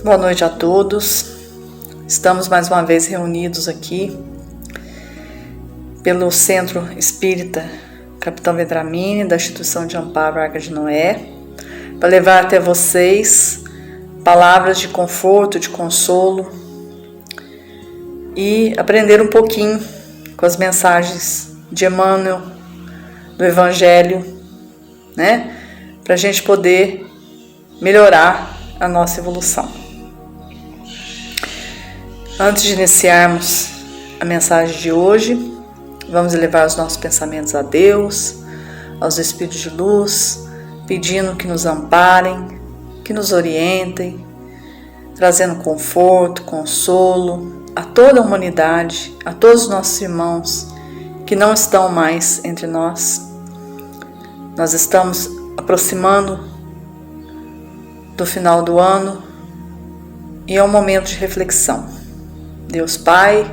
Boa noite a todos. Estamos mais uma vez reunidos aqui pelo Centro Espírita Capitão Vedramini, da Instituição de Amparo Arca de Noé, para levar até vocês palavras de conforto, de consolo e aprender um pouquinho com as mensagens de Emmanuel, do Evangelho, né? Para a gente poder melhorar a nossa evolução. Antes de iniciarmos a mensagem de hoje, vamos elevar os nossos pensamentos a Deus, aos Espíritos de luz, pedindo que nos amparem, que nos orientem, trazendo conforto, consolo a toda a humanidade, a todos os nossos irmãos que não estão mais entre nós. Nós estamos aproximando do final do ano e é um momento de reflexão. Deus Pai,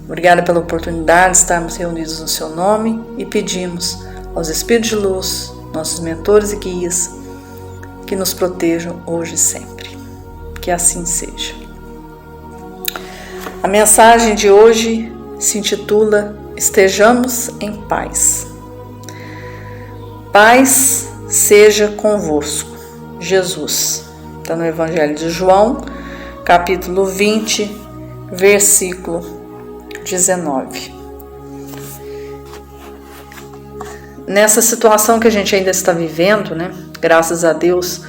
obrigada pela oportunidade de estarmos reunidos no Seu nome e pedimos aos Espíritos de luz, nossos mentores e guias, que nos protejam hoje e sempre. Que assim seja. A mensagem de hoje se intitula Estejamos em Paz. Paz seja convosco. Jesus. Está no Evangelho de João, capítulo 20, versículo 19. Nessa situação que a gente ainda está vivendo, né? Graças a Deus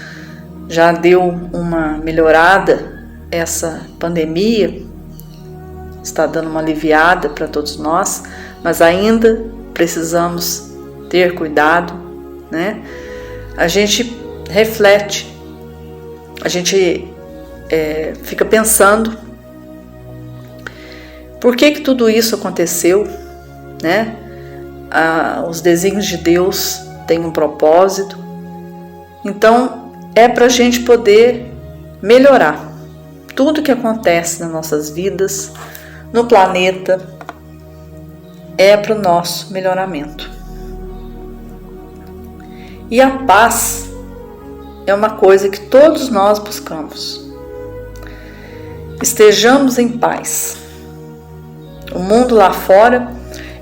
já deu uma melhorada essa pandemia, está dando uma aliviada para todos nós, mas ainda precisamos ter cuidado, né? A gente reflete, a gente fica pensando por que tudo isso aconteceu, né? Os desígnios de Deus têm um propósito, então é para a gente poder melhorar tudo que acontece nas nossas vidas, no planeta, é para o nosso melhoramento. E a paz é uma coisa que todos nós buscamos. Estejamos em paz. O mundo lá fora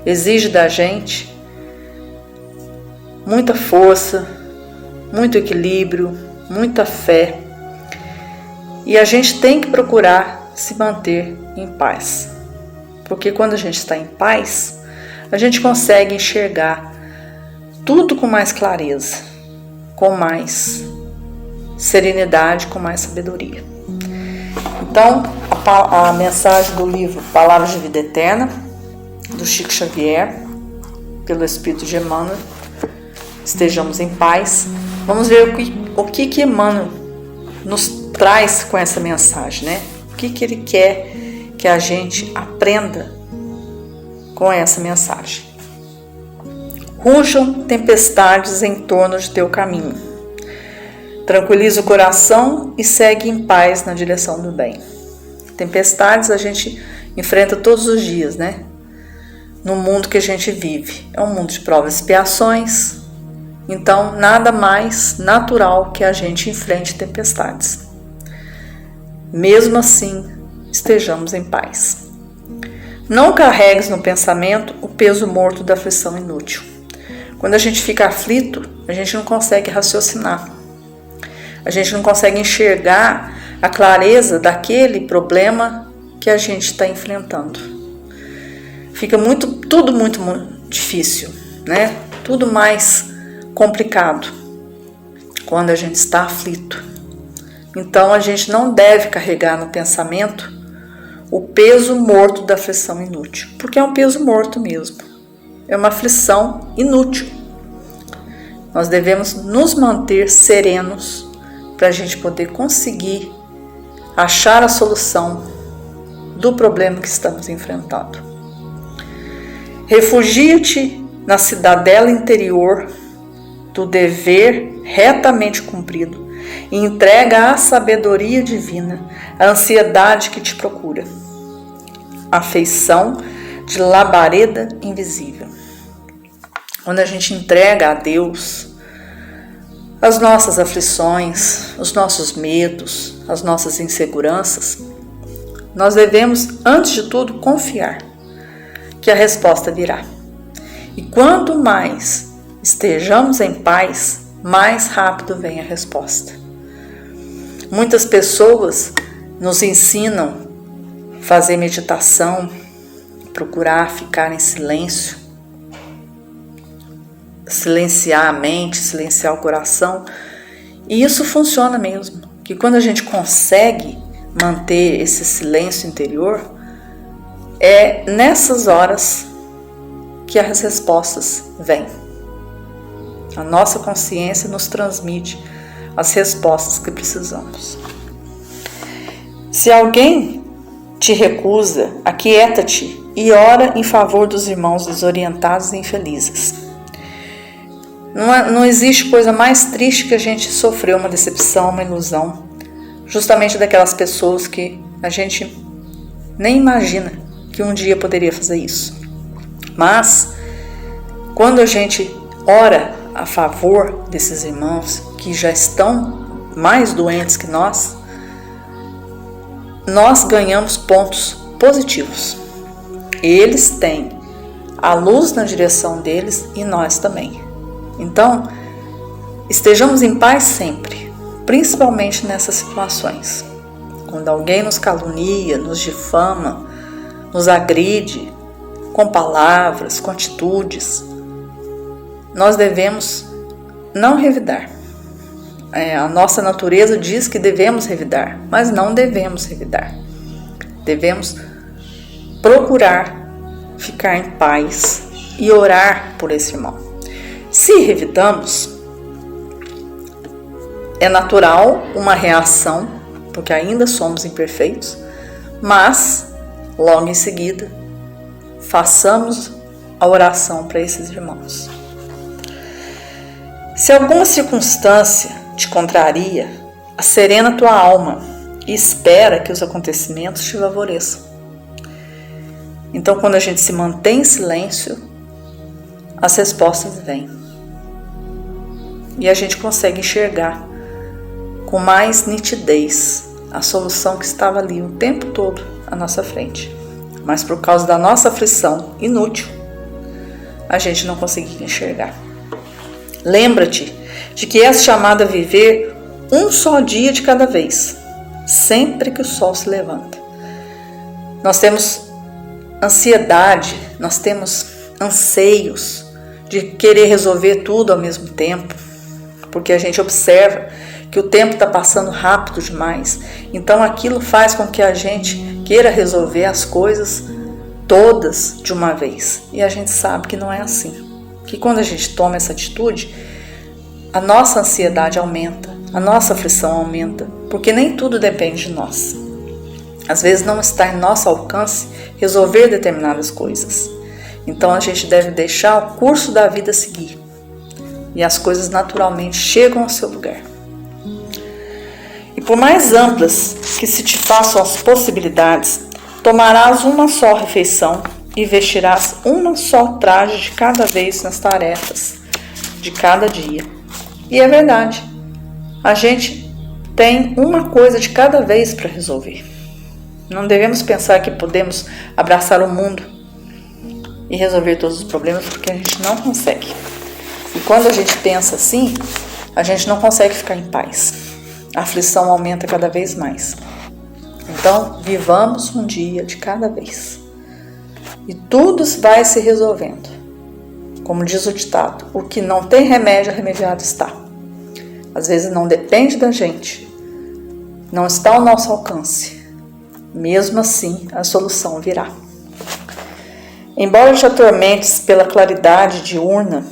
exige da gente muita força, muito equilíbrio, muita fé. E a gente tem que procurar se manter em paz. Porque quando a gente está em paz, a gente consegue enxergar tudo com mais clareza, com mais serenidade, com mais sabedoria. Então, a mensagem do livro Palavras de Vida Eterna, do Chico Xavier, pelo Espírito de Emmanuel, estejamos em paz. Vamos ver o que Emmanuel nos traz com essa mensagem, né? O que ele quer que a gente aprenda com essa mensagem. Rujam tempestades em torno de teu caminho. Tranquiliza o coração e segue em paz na direção do bem. Tempestades a gente enfrenta todos os dias, né? No mundo que a gente vive. É um mundo de provas e expiações. Então, nada mais natural que a gente enfrente tempestades. Mesmo assim, estejamos em paz. Não carregues no pensamento o peso morto da aflição inútil. Quando a gente fica aflito, a gente não consegue raciocinar. A gente não consegue enxergar a clareza daquele problema que a gente está enfrentando. Fica tudo muito difícil, né? Tudo mais complicado quando a gente está aflito. Então a gente não deve carregar no pensamento o peso morto da aflição inútil, porque é um peso morto mesmo. É uma aflição inútil. Nós devemos nos manter serenos para a gente poder conseguir achar a solução do problema que estamos enfrentando. Refugia-te na cidadela interior do dever retamente cumprido e entrega à sabedoria divina a ansiedade que te procura, a afeição de labareda invisível. Quando a gente entrega a Deus as nossas aflições, os nossos medos, as nossas inseguranças, nós devemos, antes de tudo, confiar que a resposta virá. E quanto mais estejamos em paz, mais rápido vem a resposta. Muitas pessoas nos ensinam a fazer meditação, procurar ficar em silêncio, silenciar a mente, silenciar o coração. E isso funciona mesmo, que quando a gente consegue manter esse silêncio interior, é nessas horas que as respostas vêm. A nossa consciência nos transmite as respostas que precisamos. Se alguém te recusa, aquieta-te e ora em favor dos irmãos desorientados e infelizes. Não existe coisa mais triste que a gente sofrer uma decepção, uma ilusão, justamente daquelas pessoas que a gente nem imagina que um dia poderia fazer isso. Mas, quando a gente ora a favor desses irmãos que já estão mais doentes que nós ganhamos pontos positivos. Eles têm a luz na direção deles e nós também. Então, estejamos em paz sempre, principalmente nessas situações. Quando alguém nos calunia, nos difama, nos agride com palavras, com atitudes, nós devemos não revidar. A nossa natureza diz que devemos revidar, mas não devemos revidar. Devemos procurar ficar em paz e orar por esse irmão. Se revidamos, é natural uma reação, porque ainda somos imperfeitos, mas logo em seguida façamos a oração para esses irmãos. Se alguma circunstância te contraria, serena tua alma e espera que os acontecimentos te favoreçam. Então, quando a gente se mantém em silêncio, as respostas vêm. E a gente consegue enxergar com mais nitidez a solução que estava ali o tempo todo à nossa frente. Mas por causa da nossa aflição inútil, a gente não conseguia enxergar. Lembra-te de que és chamado a viver um só dia de cada vez, sempre que o sol se levanta. Nós temos ansiedade, nós temos anseios de querer resolver tudo ao mesmo tempo, porque a gente observa que o tempo está passando rápido demais. Então aquilo faz com que a gente queira resolver as coisas todas de uma vez. E a gente sabe que não é assim. Que quando a gente toma essa atitude, a nossa ansiedade aumenta, a nossa aflição aumenta, porque nem tudo depende de nós. Às vezes não está em nosso alcance resolver determinadas coisas. Então a gente deve deixar o curso da vida seguir. E as coisas naturalmente chegam ao seu lugar. E por mais amplas que se te façam as possibilidades, tomarás uma só refeição e vestirás uma só traje de cada vez nas tarefas de cada dia. E é verdade, a gente tem uma coisa de cada vez para resolver. Não devemos pensar que podemos abraçar o mundo e resolver todos os problemas, porque a gente não consegue. E quando a gente pensa assim, a gente não consegue ficar em paz. A aflição aumenta cada vez mais. Então, vivamos um dia de cada vez. E tudo vai se resolvendo. Como diz o ditado, o que não tem remédio, remediado está. Às vezes não depende da gente, não está ao nosso alcance. Mesmo assim, a solução virá. Embora te atormentes pela claridade diurna,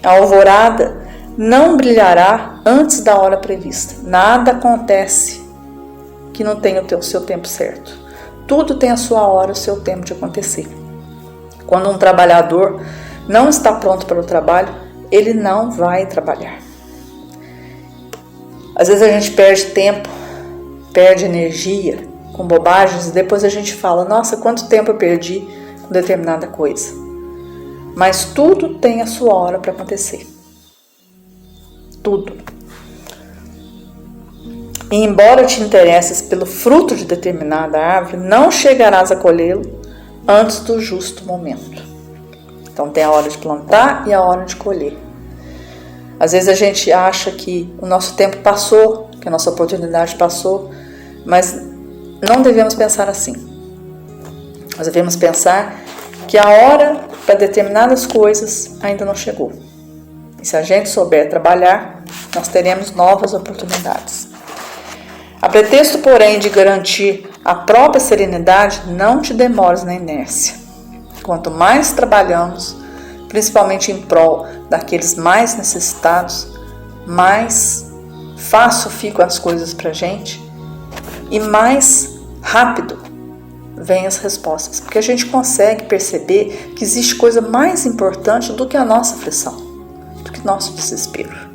a alvorada não brilhará antes da hora prevista. Nada acontece que não tenha o seu tempo certo. Tudo tem a sua hora, o seu tempo de acontecer. Quando um trabalhador não está pronto para o trabalho, ele não vai trabalhar. Às vezes a gente perde tempo, perde energia com bobagens e depois a gente fala, nossa, quanto tempo eu perdi com determinada coisa. Mas tudo tem a sua hora para acontecer. Tudo. E embora te interesses pelo fruto de determinada árvore, não chegarás a colhê-lo antes do justo momento. Então tem a hora de plantar e a hora de colher. Às vezes a gente acha que o nosso tempo passou, que a nossa oportunidade passou, mas não devemos pensar assim. Nós devemos pensar que a hora para determinadas coisas ainda não chegou. E se a gente souber trabalhar, nós teremos novas oportunidades. A pretexto, porém, de garantir a própria serenidade, não te demores na inércia. Quanto mais trabalhamos, principalmente em prol daqueles mais necessitados, mais fácil ficam as coisas para a gente e mais rápido vêm as respostas. Porque a gente consegue perceber que existe coisa mais importante do que a nossa aflição, do que nosso desespero.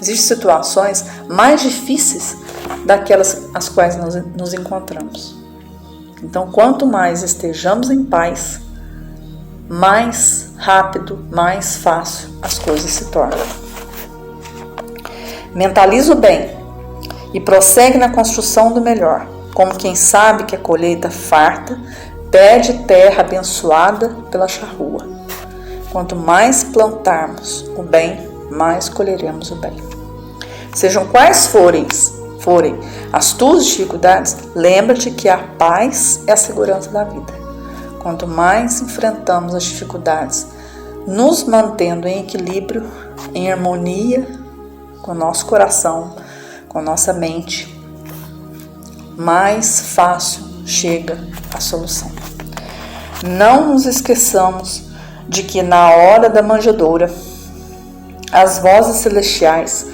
Existem situações mais difíceis daquelas às quais nós nos encontramos. Então, quanto mais estejamos em paz, mais rápido, mais fácil as coisas se tornam. Mentaliza o bem e prossegue na construção do melhor, como quem sabe que a colheita farta pede terra abençoada pela charrua. Quanto mais plantarmos o bem, mais colheremos o bem. Sejam quais forem as tuas dificuldades, lembra-te que a paz é a segurança da vida. Quanto mais enfrentamos as dificuldades, nos mantendo em equilíbrio, em harmonia com o nosso coração, com a nossa mente, mais fácil chega a solução. Não nos esqueçamos de que na hora da manjedoura, as vozes celestiais,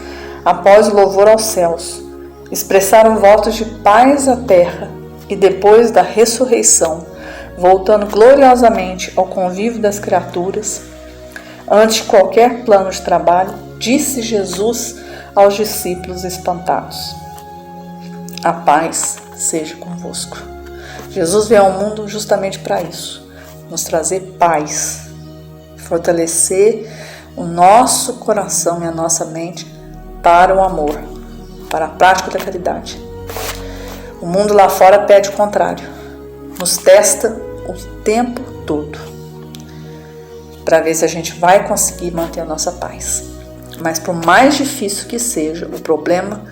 após o louvor aos céus, expressaram votos de paz à terra e depois da ressurreição, voltando gloriosamente ao convívio das criaturas, antes de qualquer plano de trabalho, disse Jesus aos discípulos espantados: a paz seja convosco. Jesus veio ao mundo justamente para isso, nos trazer paz, fortalecer o nosso coração e a nossa mente para o amor, para a prática da caridade. O mundo lá fora pede o contrário, nos testa o tempo todo, para ver se a gente vai conseguir manter a nossa paz. Mas por mais difícil que seja o problema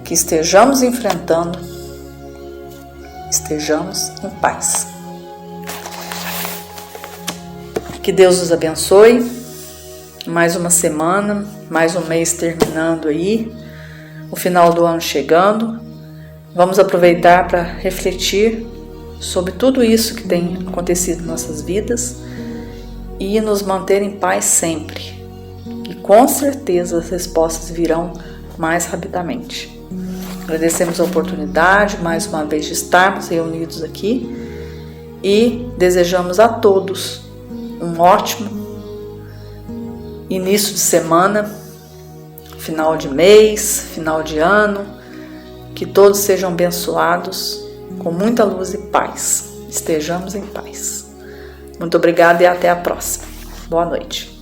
que estejamos enfrentando, estejamos em paz. Que Deus nos abençoe. Mais uma semana, mais um mês terminando aí, o final do ano chegando. Vamos aproveitar para refletir sobre tudo isso que tem acontecido em nossas vidas e nos manter em paz sempre. E com certeza as respostas virão mais rapidamente. Agradecemos a oportunidade mais uma vez de estarmos reunidos aqui e desejamos a todos um ótimo início de semana, final de mês, final de ano, que todos sejam abençoados com muita luz e paz. Estejamos em paz. Muito obrigada e até a próxima. Boa noite.